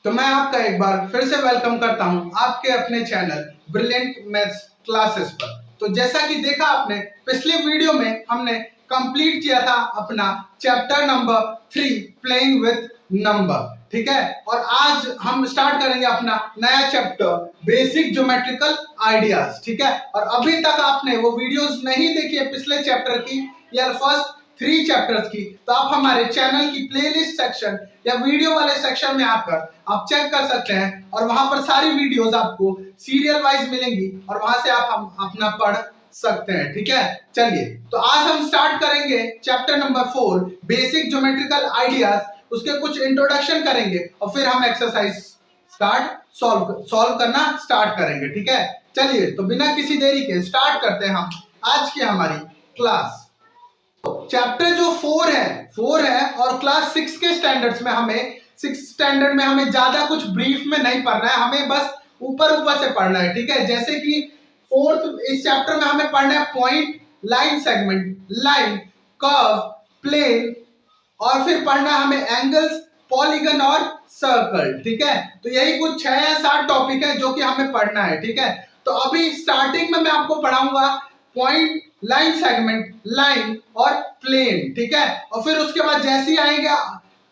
तो मैं आपका एक बार फिर से वेलकम करता हूं आपके अपने चैनल ब्रिलियंट मैथ्स क्लासेस पर। तो जैसा कि देखा आपने पिछले वीडियो में हमने कंप्लीट किया था अपना chapter number 3 playing with number, ठीक है। और आज हम स्टार्ट करेंगे अपना नया चैप्टर बेसिक ज्योमेट्रिकल आइडियाज, ठीक है। और अभी तक आपने वो वीडियोस नहीं देखी है पिछले चैप्टर की या फर्स्ट 3 चैप्टर्स की, तो आप हमारे चैनल की प्लेलिस्ट सेक्शन या वीडियो वाले सेक्शन में आकर आप चेक कर सकते हैं और वहां पर सारी वीडियोस आपको सीरियल वाइज मिलेंगी और वहां से आप अपना पढ़ सकते हैं, ठीक है। चलिए, तो आज हम स्टार्ट करेंगे chapter number 4 basic geometrical ideas. उसके कुछ इंट्रोडक्शन करेंगे और फिर हम एक्सरसाइज सॉल्व करना स्टार्ट करेंगे, ठीक है। चलिए, तो बिना किसी देरी के स्टार्ट करते हैं हम आज की हमारी क्लास। चैप्टर जो 4 है और क्लास 6 के स्टैंडर्ड्स में हमें 6 स्टैंडर्ड में हमें ज्यादा कुछ ब्रीफ में नहीं पढ़ना है, हमें बस ऊपर से पढ़ना है, ठीक है। जैसे कि इस चैप्टर में हमें पढ़ना है point, line segment, line, curve, plane और फिर पढ़ना है हमें एंगल्स, पॉलीगन और सर्कल, ठीक है। तो यही कुछ 6 या 7 टॉपिक है जो कि हमें पढ़ना है, ठीक है। तो अभी स्टार्टिंग में मैं आपको पढ़ाऊंगा पॉइंट, लाइन सेगमेंट, लाइन और प्लेन, ठीक है। और फिर उसके बाद जैसे ही आएगा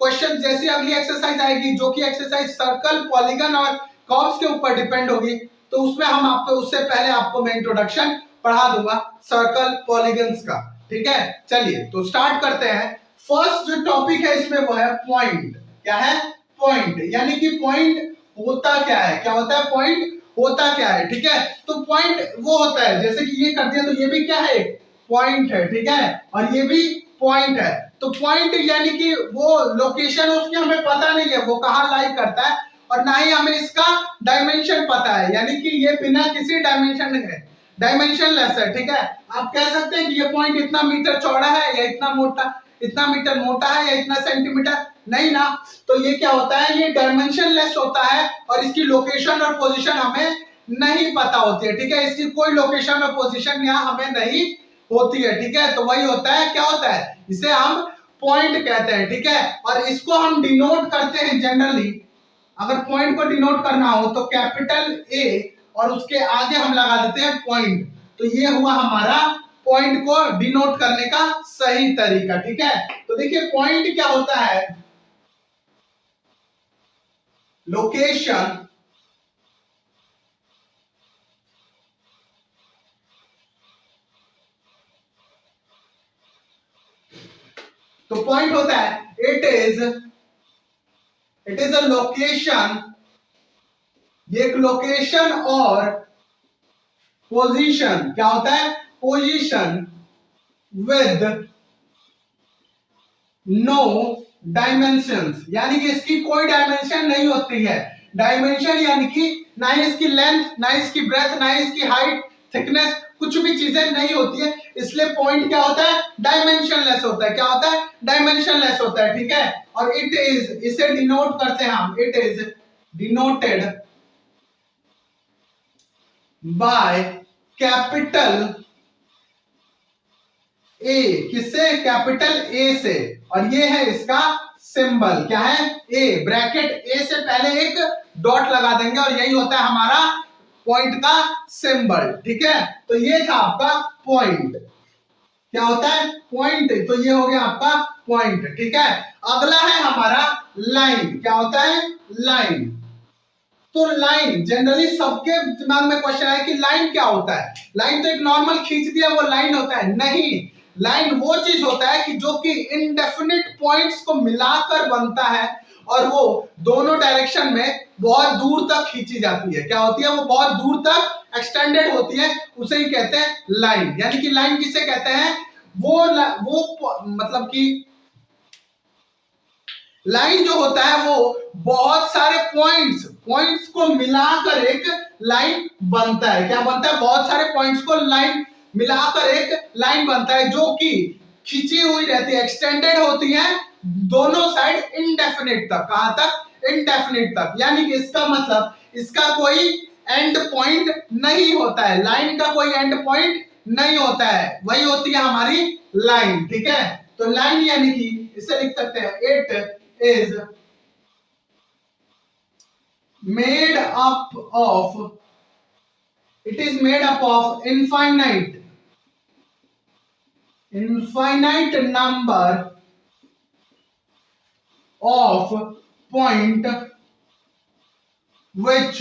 क्वेश्चन, जैसी अगली एक्सरसाइज आएगी जो कि एक्सरसाइज सर्कल, पॉलीगन और कर्व्स के ऊपर डिपेंड होगी, तो उसमें हम आपको उससे पहले आपको मैं इंट्रोडक्शन पढ़ा दूंगा सर्कल, पॉलीगन्स का, ठीक है। चलिए, तो स्टार्ट करते हैं। फर्स्ट जो टॉपिक है इसमें वो है पॉइंट। क्या है? पॉइंट। यानी कि पॉइंट होता क्या है, क्या होता है पॉइंट होता क्या है, ठीक है। तो पॉइंट वो होता है, जैसे कि ये कर दिया तो ये भी क्या है, पॉइंट है, ठीक है। और ये भी पॉइंट है। तो पॉइंट यानी कि वो लोकेशन उसकी हमें पता नहीं है, वो कहां लाई करता है, और ना ही हमें इसका डायमेंशन पता है, यानी कि ये बिना किसी डायमेंशन है, डायमेंशनलेस है, ठीक है। आप कह सकते हैं कि ये पॉइंट इतना मीटर चौड़ा है या इतना मोटा, इतना मीटर मोटा है या इतना सेंटीमीटर, नहीं ना। तो ये क्या होता है, ये डायमेंशनलेस होता है और इसकी लोकेशन और पोजीशन हमें नहीं पता होती है, ठीक है। इसकी कोई लोकेशन और पोजीशन यहाँ हमें नहीं होती है, ठीक है। तो वही होता है, क्या होता है, इसे हम पॉइंट कहते हैं, ठीक है। और इसको हम डिनोट करते हैं जनरली, अगर पॉइंट को डिनोट करना हो तो कैपिटल ए और उसके आगे हम लगा देते हैं पॉइंट। तो ये हुआ हमारा पॉइंट को डिनोट करने का सही तरीका, ठीक है। तो देखिए पॉइंट क्या होता है, लोकेशन, तो पॉइंट होता है इट इज अ लोकेशन, ये एक लोकेशन और पोजीशन, क्या होता है, पोजीशन विद नो डायमेंशंस, यानी कि इसकी कोई डायमेंशन नहीं होती है। डायमेंशन यानी कि ना ही इसकी लेंथ, ना ही इसकी ब्रेथ, ना ही इसकी हाइट, थिकनेस, कुछ भी चीजें नहीं होती है। इसलिए पॉइंट क्या होता है, डायमेंशनलेस होता है। क्या होता है, डायमेंशनलेस होता है, ठीक है। और इट इज, इसे डिनोट करते हैं हम, it is denoted by capital A, किससे, कैपिटल ए से। और ये है इसका सिंबल, क्या है, ए, ब्रैकेट ए से पहले एक डॉट लगा देंगे और यही होता है हमारा पॉइंट का सिंबल, ठीक है। तो ये था आपका पॉइंट, क्या होता है, पॉइंट। तो ये हो गया आपका पॉइंट, ठीक है। अगला है हमारा लाइन। क्या होता है, लाइन। तो लाइन जनरली सबके दिमाग में क्वेश्चन है कि लाइन क्या होता है। लाइन तो एक नॉर्मल खींच दिया वो लाइन होता है, नहीं। लाइन वो चीज होता है कि जो कि इनडेफिनिट पॉइंट्स को मिलाकर बनता है और वो दोनों डायरेक्शन में बहुत दूर तक खींची जाती है। क्या होती है, वो बहुत दूर तक एक्सटेंडेड होती है, उसे ही कहते हैं लाइन। यानी कि लाइन किसे कहते हैं, वो मतलब कि लाइन जो होता है वो बहुत सारे पॉइंट्स को मिलाकर एक लाइन बनता है। क्या बनता है, बहुत सारे पॉइंट्स को लाइन मिलाकर एक लाइन बनता है जो कि खींची हुई रहती है, एक्सटेंडेड होती है दोनों साइड इनडेफिनिट तक। कहां तक, इनडेफिनिट तक। यानी कि इसका मतलब इसका कोई एंड पॉइंट नहीं होता है, लाइन का कोई एंड पॉइंट नहीं होता है, वही होती है हमारी लाइन, ठीक है। तो लाइन यानी कि इसे लिख सकते हैं, it is made up of it is made up of infinite number of point which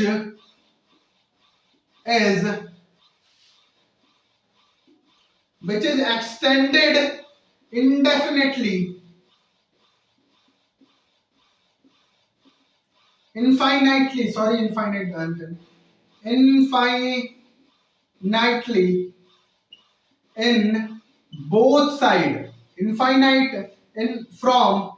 is extended indefinitely infinitely in both side, infinite in from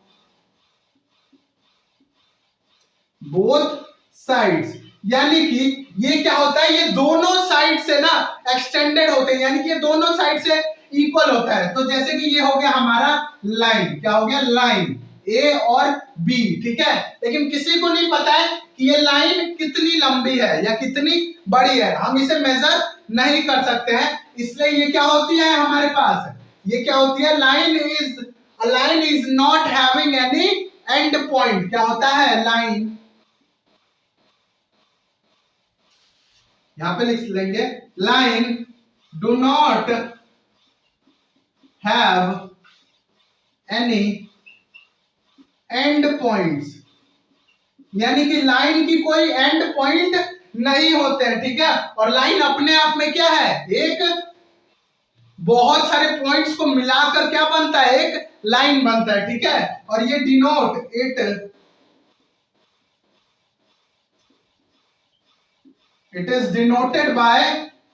both sides, यानी कि ये क्या होता है, ये दोनों साइड से ना एक्सटेंडेड होते हैं, यानी कि ये दोनों साइड से इक्वल होता है। तो जैसे कि ये हो गया हमारा लाइन, क्या हो गया, लाइन ए और बी, ठीक है। लेकिन किसी को नहीं पता है कि ये लाइन कितनी लंबी है या कितनी बड़ी है, हम इसे मेजर नहीं कर सकते हैं, इसलिए ये क्या होती है हमारे पास, ये क्या होती है, line is not having any and point. क्या होता है, लाइन, यहां पे लिख लेंगे, line do not have any and points, यानी कि लाइन की कोई एंड पॉइंट नहीं होते हैं, ठीक है। और लाइन अपने आप में क्या है, एक बहुत सारे पॉइंट्स को मिलाकर क्या बनता है, एक लाइन बनता है, ठीक है। और ये denote it is denoted by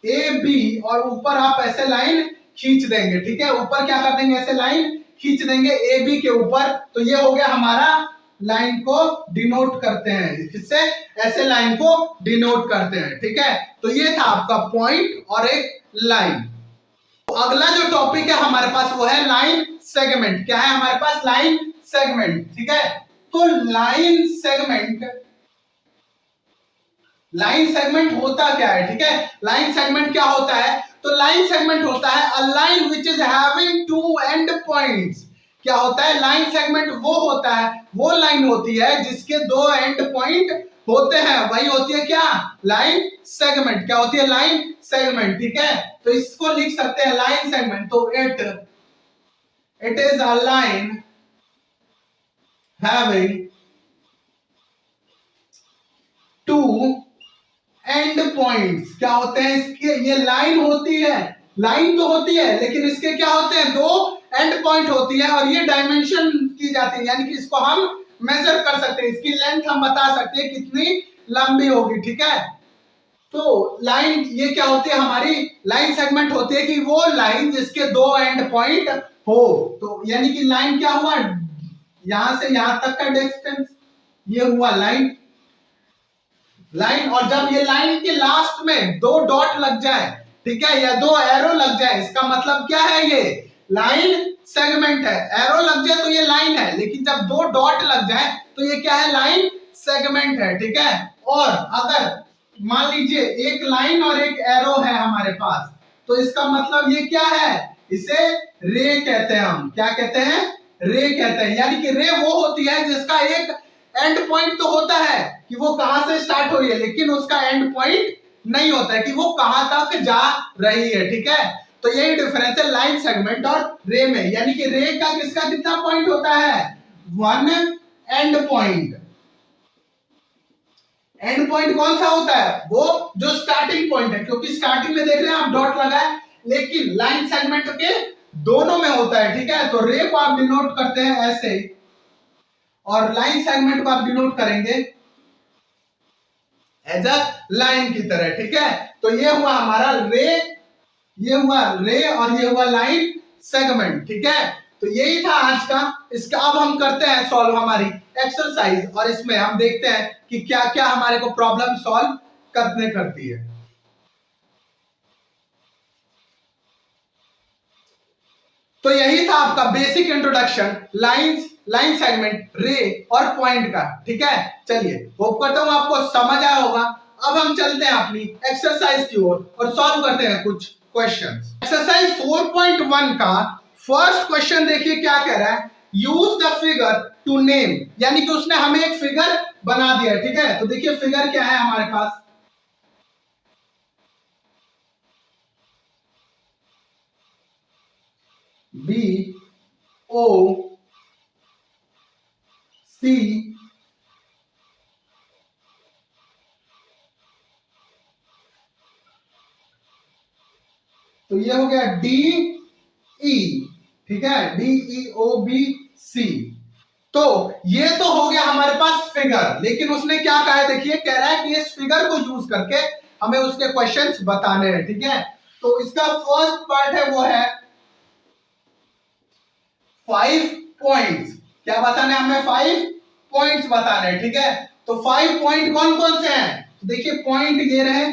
A B, और ऊपर आप ऐसे लाइन खींच देंगे, ठीक है, ऊपर क्या कर देंगे, ऐसे लाइन खींच देंगे ए बी के ऊपर, तो ये हो गया हमारा, लाइन को डिनोट करते हैं, किससे, ऐसे लाइन को डिनोट करते हैं, ठीक है। तो ये था आपका पॉइंट और एक लाइन। तो अगला जो टॉपिक है हमारे पास वो है लाइन सेगमेंट। क्या है हमारे पास, लाइन सेगमेंट, ठीक है। तो लाइन सेगमेंट होता क्या है, ठीक है। लाइन सेगमेंट क्या होता है, तो लाइन सेगमेंट होता है a line which is having two end points. क्या होता है, लाइन सेगमेंट वो होता है, वो लाइन होती है जिसके दो एंड पॉइंट होते हैं, वही होती है क्या, लाइन सेगमेंट। क्या होती है, लाइन सेगमेंट, ठीक है। तो इसको लिख सकते हैं लाइन सेगमेंट, तो it is a line having two end points. क्या होते हैं इसके, ये लाइन होती है, लाइन तो होती है लेकिन इसके क्या होते हैं, दो एंड पॉइंट होती है, और ये डायमेंशन की जाती है, यानी कि इसको हम मेजर कर सकते हैं, इसकी लेंथ हम बता सकते हैं कितनी लंबी होगी, ठीक है। तो लाइन ये क्या होती है, हमारी लाइन सेगमेंट होती है कि वो लाइन जिसके दो एंड पॉइंट हो। तो यानी कि लाइन क्या हुआ, यहां से यहां तक का डिस्टेंस, ये हुआ लाइन, और जब ये लाइन के लास्ट में दो डॉट लग जाए, ठीक है, या दो एरो लग जाए, इसका मतलब क्या है, ये लाइन सेगमेंट है। एरो लग जाए तो ये लाइन है, लेकिन जब दो डॉट लग जाए तो ये क्या है, लाइन सेगमेंट है, ठीक है। और अगर मान लीजिए एक लाइन और एक एरो है हमारे पास, तो इसका मतलब ये क्या है, इसे रे कहते हैं हम। क्या कहते हैं, रे कहते हैं, यानी कि रे वो होती है जिसका एक एंड पॉइंट तो होता है कि वो कहां से स्टार्ट हो रही है, लेकिन उसका एंड पॉइंट नहीं होता है कि वो कहां तक जा रही है, ठीक है। तो यही डिफरेंस है लाइन सेगमेंट और रे में, यानी कि रे का किसका कितना पॉइंट होता है, one and point. And point कौन सा होता है, वो जो स्टार्टिंग पॉइंट है, क्योंकि स्टार्टिंग में देख रहे हैं आप डॉट लगा है, लेकिन लाइन सेगमेंट के दोनों में होता है, ठीक है। तो रे को आप डिनोट करते हैं ऐसे, और लाइन सेगमेंट को आप डिनोट करेंगे एज अ लाइन की तरह, ठीक है। तो ये हुआ हमारा रे, ये हुआ रे, और ये हुआ लाइन सेगमेंट, ठीक है। तो यही था आज का। इसका अब हम करते हैं सॉल्व हमारी एक्सरसाइज, और इसमें हम देखते हैं कि क्या क्या हमारे को प्रॉब्लम सॉल्व करने करती है। तो यही था आपका बेसिक इंट्रोडक्शन लाइन सेगमेंट, रे और पॉइंट का, ठीक है। चलिए, होप करता हूं आपको समझ आया होगा। अब हम चलते हैं अपनी एक्सरसाइज की ओर और सॉल्व करते हैं कुछ क्वेश्चंस। एक्सरसाइज 4.1 का फर्स्ट क्वेश्चन देखिए क्या कह रहा है, use the figure to name, यानी कि उसने हमें एक फिगर बना दिया है, ठीक है। तो देखिए फिगर क्या है हमारे पास, बी ओ सी तो ये हो गया डी ई, ठीक है, D E O B C. तो ये तो हो गया हमारे पास फिगर, लेकिन उसने क्या कहा है देखिए, कह रहा है कि इस फिगर को यूज करके हमें उसके क्वेश्चंस बताने हैं, ठीक है। तो इसका फर्स्ट पार्ट है वो है 5 पॉइंट्स। क्या बताने हमें? 5 पॉइंट्स बताने हैं, ठीक है। तो 5 पॉइंट कौन कौन से हैं? तो देखिए पॉइंट ये रहे,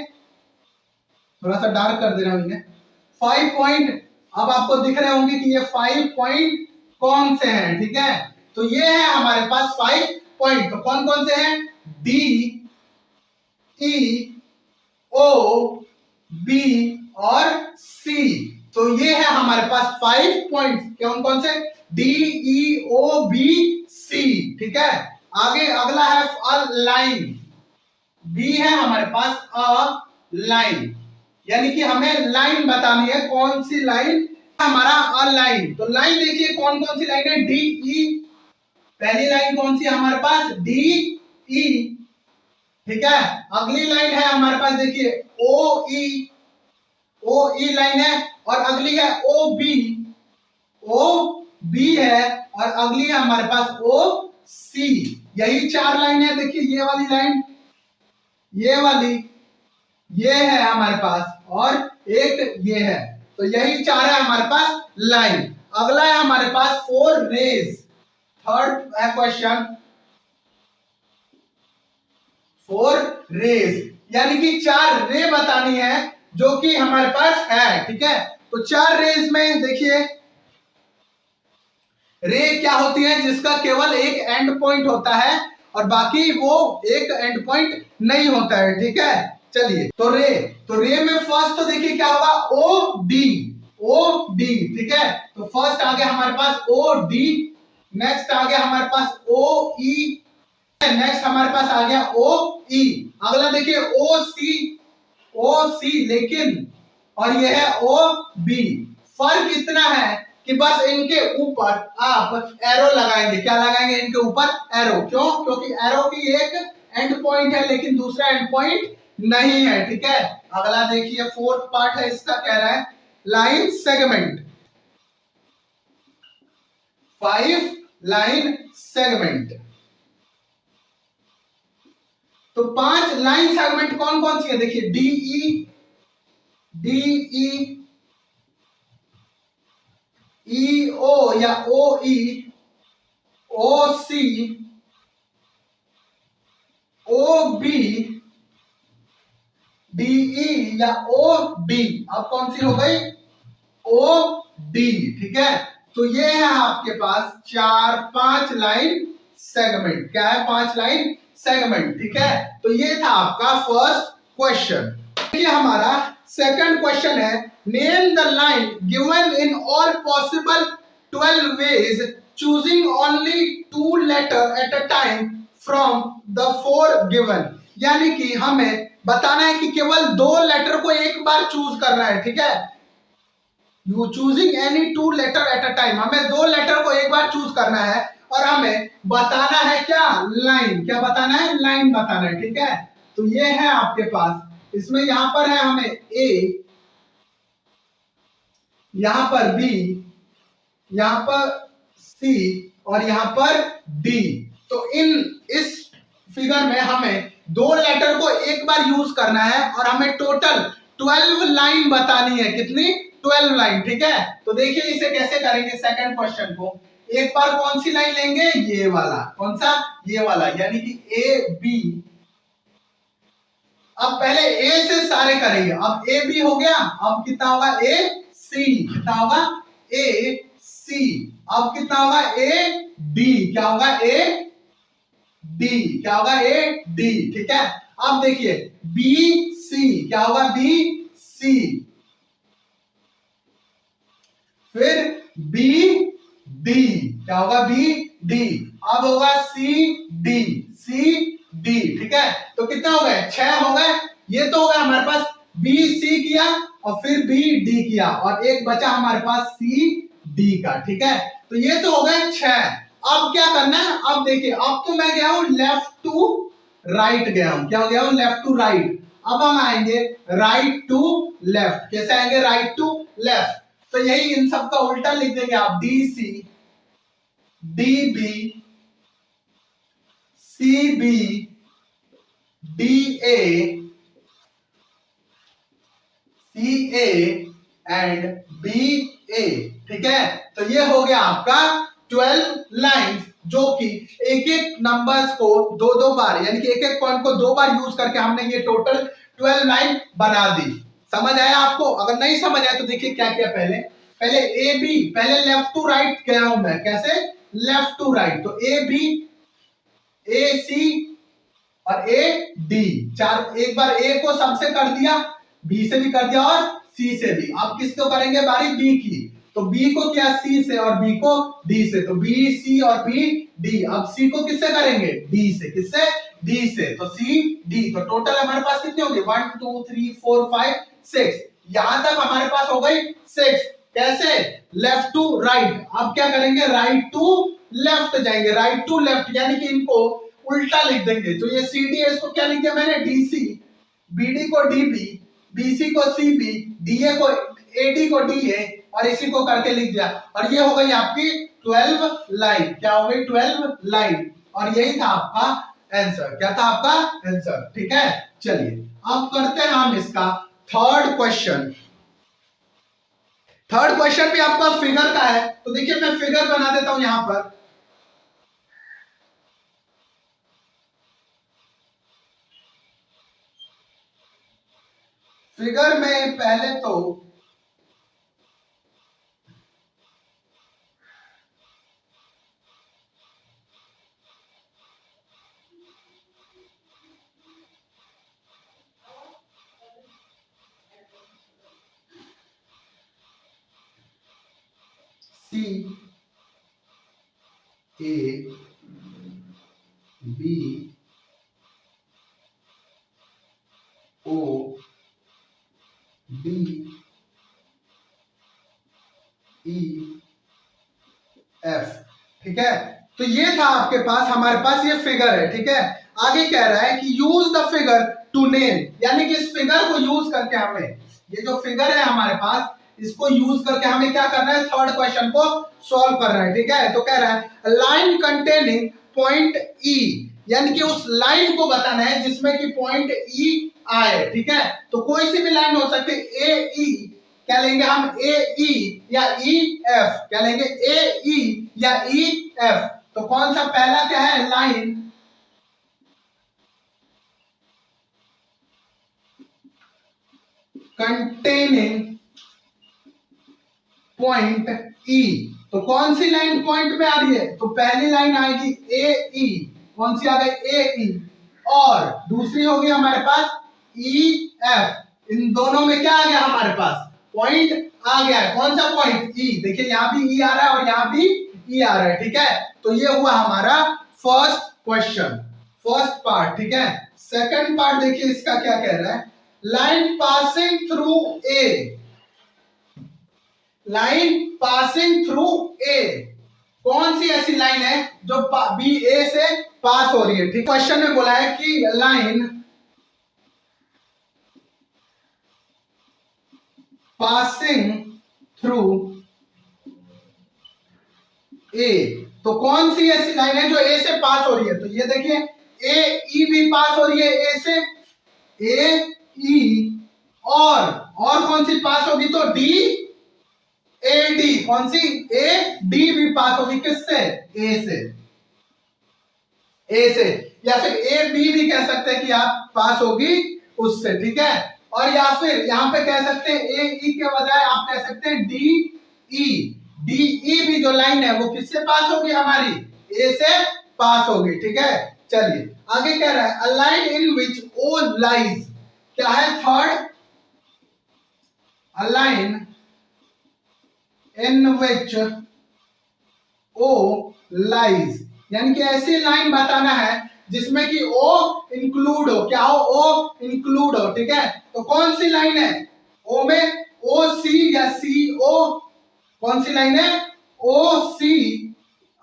थोड़ा सा डार्क कर दे रहा हूं, 5 पॉइंट अब आपको दिख रहे होंगे कि ये 5 पॉइंट कौन से हैं, ठीक है। तो ये है हमारे पास 5 पॉइंट। तो कौन कौन से हैं? डी ई ओ बी और सी। तो ये है हमारे पास 5 पॉइंट। कौन कौन से? D E O B C, ठीक है। आगे अगला है अ लाइन, बी है हमारे पास अ लाइन, यानी कि हमें लाइन बतानी है, कौन सी लाइन? हमारा अ लाइन। तो लाइन देखिए कौन कौन सी लाइन है? डी ई, पहली लाइन कौन सी है हमारे पास? डी ई, ठीक है। अगली लाइन है हमारे पास देखिए ओ ई, ओ ई लाइन है, और अगली है ओ बी, ओ बी है, और अगली है हमारे पास ओ सी। यही 4 लाइन है। देखिए ये वाली लाइन, ये वाली, ये है हमारे पास, और एक ये है। तो यही 4 है हमारे पास लाइन। अगला है हमारे पास 4 रेज। थर्ड है क्वेश्चन 4 रेज, यानी कि 4 रे बतानी है जो कि हमारे पास है, ठीक है। तो 4 रेज में देखिए रे क्या होती है? जिसका केवल एक एंड पॉइंट होता है और बाकी वो एक एंड पॉइंट नहीं होता है, ठीक है। चलिए तो रे में फर्स्ट तो देखिए क्या होगा? ओ डी, ओ डी, ठीक है। तो फर्स्ट आ गया हमारे पास ओ डी, नेक्स्ट आ गया हमारे पास ओ ई, नेक्स्ट हमारे पास आ गया ओ ई। अगला देखिए ओ सी, ओ सी, लेकिन और ये है ओ बी। फर्क इतना है कि बस इनके ऊपर आप एरो लगाएंगे। क्या लगाएंगे? इनके ऊपर एरो। क्यों? क्योंकि एरो की एक एंड पॉइंट है लेकिन दूसरा एंड पॉइंट नहीं है, ठीक है। अगला देखिए फोर्थ पार्ट है इसका, कह रहा है लाइन सेगमेंट, 5 लाइन सेगमेंट। तो 5 लाइन सेगमेंट कौन कौन सी है? देखिए डीई, डीई, ई ओ या ओ ई, ओ सी, ओ बी, डीई या ओ डी। अब कौन सी हो गई? ओ डी, ठीक है। तो ये है आपके पास 5 लाइन सेगमेंट। क्या है? 5 लाइन सेगमेंट, ठीक है। तो ये था आपका फर्स्ट क्वेश्चन। देखिए हमारा सेकंड क्वेश्चन है, name the line given in all possible 12 ways choosing only 2 letter at a time from the 4 given. यानी कि हमें बताना है कि केवल 2 लेटर को एक बार चूज करना है, ठीक है। You choosing any 2 letter at a time, हमें 2 लेटर को एक बार चूज करना है और हमें बताना है क्या? लाइन। क्या बताना है? लाइन बताना है, ठीक है। तो ये है आपके पास, इसमें यहां पर है हमें ए, यहां पर बी, यहां पर सी और यहां पर डी। तो इस फिगर में हमें 2 लेटर को एक बार यूज करना है और हमें टोटल 12 लाइन बतानी है। कितनी? 12 लाइन, ठीक है। तो देखिए इसे कैसे करेंगे सेकंड क्वेश्चन को। एक बार कौन सी लाइन लेंगे? ये वाला। कौन सा? ये वाला, यानी कि ए बी। अब पहले ए से सारे करेंगे। अब ए बी हो गया, अब कितना होगा? ए सी। कितना होगा? ए सी। अब कितना होगा? A D. क्या होगा? A D. क्या होगा? ए डी, ठीक है। अब देखिए बी सी। क्या होगा? B C. फिर बी डी। क्या होगा? B D. अब होगा सी डी, सी डी। ठीक है, तो कितने हो गए, 6 हो गए। ये तो हो गया हमारे पास बी सी किया और फिर बी डी किया और एक बचा हमारे पास सी डी का। ठीक है, तो ये तो हो गए 6। अब क्या करना है, अब देखिए, अब तो मैं गया हूं लेफ्ट टू राइट गया हूं। क्या हो गया हूं, लेफ्ट टू राइट। अब हम आएंगे राइट टू लेफ्ट। कैसे आएंगे, राइट टू लेफ्ट। तो यही इन सब का उल्टा लिख देंगे आप, D C D B C B D A C A and B A. ठीक है, तो ये हो गया आपका 12 लाइंस, जो कि एक एक नंबर्स को दो दो बार, यानी कि एक एक पॉइंट को 2 बार यूज करके हमने ये टोटल 12 लाइन बना दी। समझ आया आपको? अगर नहीं समझ आया तो देखिए क्या किया, पहले पहले ए बी, पहले लेफ्ट टू राइट गया हूं मैं। कैसे, लेफ्ट टू राइट। तो ए बी ए सी और ए डी, चार, एक बार ए को सबसे कर दिया, बी से भी कर दिया और सी से भी। अब किसको करेंगे बारी, बी की। तो बी को किया सी से और बी को डी से, तो बी सी और बी डी। अब सी को किससे करेंगे, डी से। किससे, डी से। तो सी डी, तो टोटल हमारे पास कितने होंगे, 1 2 3 4 5 6। यहां तक हमारे पास हो गई 6। कैसे, लेफ्ट टू राइट। अब क्या करेंगे, राइट टू लेफ्ट जाएंगे, राइट टू लेफ्ट, यानी कि इनको उल्टा लिख देंगे। तो ये सी डी है, इसको क्या लिख दिया मैंने, डी सी, बीडी को डी बी, बीसी को सी बी, डीए को एडी को डी ए, और इसी को करके लिख दिया। और ये हो गई आपकी 12 लाइन। क्या हो गई, 12 लाइन। और यही था आपका आंसर। क्या था आपका आंसर? ठीक है, चलिए अब करते हैं हम इसका थर्ड क्वेश्चन। थर्ड क्वेश्चन भी आपका फिगर का है। तो देखिए मैं फिगर बना देता हूं यहां पर। फिगर में पहले तो C A B O D E F. ठीक है, तो ये था आपके पास, हमारे पास ये फिगर है। ठीक है, आगे कह रहा है कि use the figure to name, यानी कि इस फिगर को यूज करके हमें, ये जो फिगर है हमारे पास, इसको यूज करके हमें क्या करना है, थर्ड क्वेश्चन को सॉल्व करना है। ठीक है, तो कह रहा है लाइन कंटेनिंग पॉइंट ई, यानी कि उस लाइन को बताना है जिसमें कि पॉइंट ई आए। ठीक है, तो कोई सी भी लाइन हो सकती है, ए ई, क्या लेंगे हम, ए ई या ई एफ। क्या लेंगे, ए ई या ई एफ। तो कौन सा पहला क्या है, लाइन कंटेनिंग पॉइंट ई। तो कौन सी लाइन पॉइंट में आ रही है, तो पहली लाइन आएगी ए ई। कौन सी आ गई, ए ई। और दूसरी होगी हमारे पास ई एफ। इन दोनों में क्या आ गया हमारे पास, पॉइंट आ गया है। कौन सा पॉइंट, ई। देखिए यहां भी ई आ रहा है और यहां भी ई आ रहा है। ठीक है, तो ये हुआ हमारा फर्स्ट क्वेश्चन, फर्स्ट पार्ट। ठीक है, सेकंड पार्ट देखिए इसका क्या कह रहा है, line passing through a, line passing through a. कौन सी ऐसी लाइन है जो बी ए से पास हो रही है। ठीक, क्वेश्चन में बोला है कि लाइन पासिंग थ्रू ए। तो कौन सी ऐसी लाइन है जो ए से पास हो रही है, तो ये देखिए ए ई भी पास हो रही है ए से, ए ई, और कौन सी पास होगी, तो डी ए डी। कौन सी, ए डी भी पास होगी, किससे, ए से, ए से। या फिर ए बी भी कह सकते हैं कि आप पास होगी उससे। ठीक है, और या फिर यहां पे कह सकते हैं ए ई के बजाय आप कह सकते हैं डी ई। डी ई भी जो लाइन है वो किससे पास होगी, हमारी ए से पास होगी। ठीक है, चलिए आगे कह रहा है a line in which O lies. क्या है, third, a line in which O lies, यानी कि ऐसी लाइन बताना है जिसमें कि ओ इंक्लूड हो, क्या हो, ओ इंक्लूड हो, ठीक है। तो कौन सी लाइन है, ओ में ओ सी या सी ओ, कौन सी लाइन है, ओ सी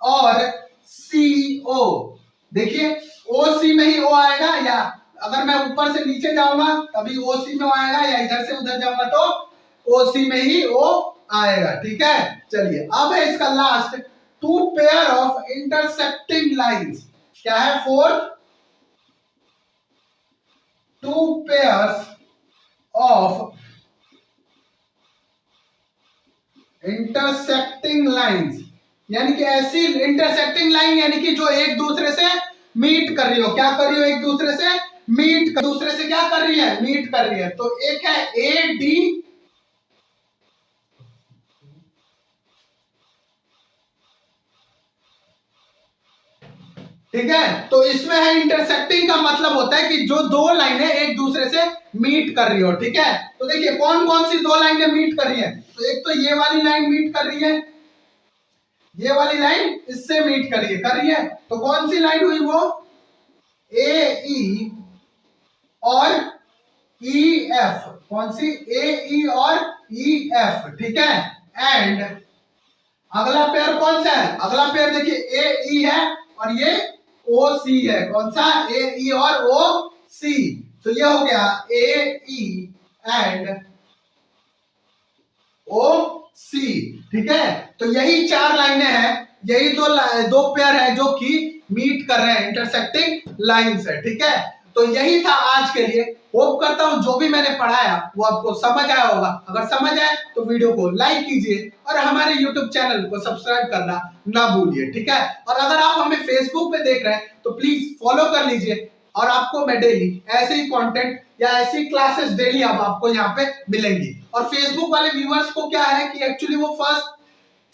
और सी ओ। देखिए ओ सी में ही ओ आएगा, या अगर मैं ऊपर से नीचे जाऊंगा तभी ओ सी में आएगा, या इधर से उधर जाऊंगा तो ओ सी में ही ओ आएगा, ठीक है। चलिए अब है इसका last, two pair of intersecting lines, क्या है, fourth, two pairs of intersecting lines, यानी कि ऐसी इंटरसेक्टिंग लाइन, यानी कि जो एक दूसरे से मीट कर रही हो, क्या कर रही हो, एक दूसरे से मीट कर, दूसरे से क्या कर रही है, मीट कर रही है। तो एक है ए डी, ठीक है। तो इसमें है इंटरसेक्टिंग का मतलब होता है कि जो दो लाइनें एक दूसरे से मीट कर रही हो, ठीक है। तो देखिए कौन कौन सी दो लाइनें मीट कर रही है, तो एक तो ये वाली लाइन मीट कर रही है, ये वाली लाइन इससे मीट कर रही है, तो कौन सी लाइन हुई वो, ए ई और ई एफ, कौन सी, ए ई और ई एफ, ठीक है। एंड अगला पेयर कौन सा है, अगला पेयर देखिए ए ई है और ये ओ सी है, कौन सा, ए ई और ओ सी। तो ये हो गया ए ई एंड ओ सी, ठीक है। तो यही चार लाइनें हैं, यही दो पेयर है जो कि मीट कर रहे हैं, इंटरसेक्टिंग लाइंस है, ठीक है। तो यही था आज के लिए। होप करता हूं जो भी मैंने पढ़ाया वो आपको समझ आया होगा। अगर समझ आए तो वीडियो को लाइक कीजिए और हमारे YouTube चैनल को सब्सक्राइब करना ना भूलिए, ठीक है। और अगर आप हमें फेसबुक पे देख रहे हैं तो प्लीज फॉलो कर लीजिए, और आपको मैं डेली ऐसे ही कंटेंट या ऐसी क्लासेस डेली अब आपको यहाँ पे मिलेंगी। और फेसबुक वाले व्यूअर्स को क्या है कि एक्चुअली वो फर्स्ट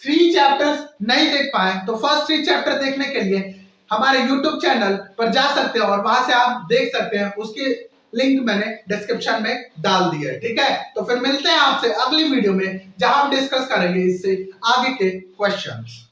3 चैप्टर्स नहीं देख पाए, तो फर्स्ट 3 चैप्टर देखने के लिए हमारे YouTube चैनल पर जा सकते हैं और वहां से आप देख सकते हैं, उसकी लिंक मैंने डिस्क्रिप्शन में डाल दी है, ठीक है। तो फिर मिलते हैं आपसे अगली वीडियो में, जहां हम डिस्कस करेंगे इससे आगे के क्वेश्चंस।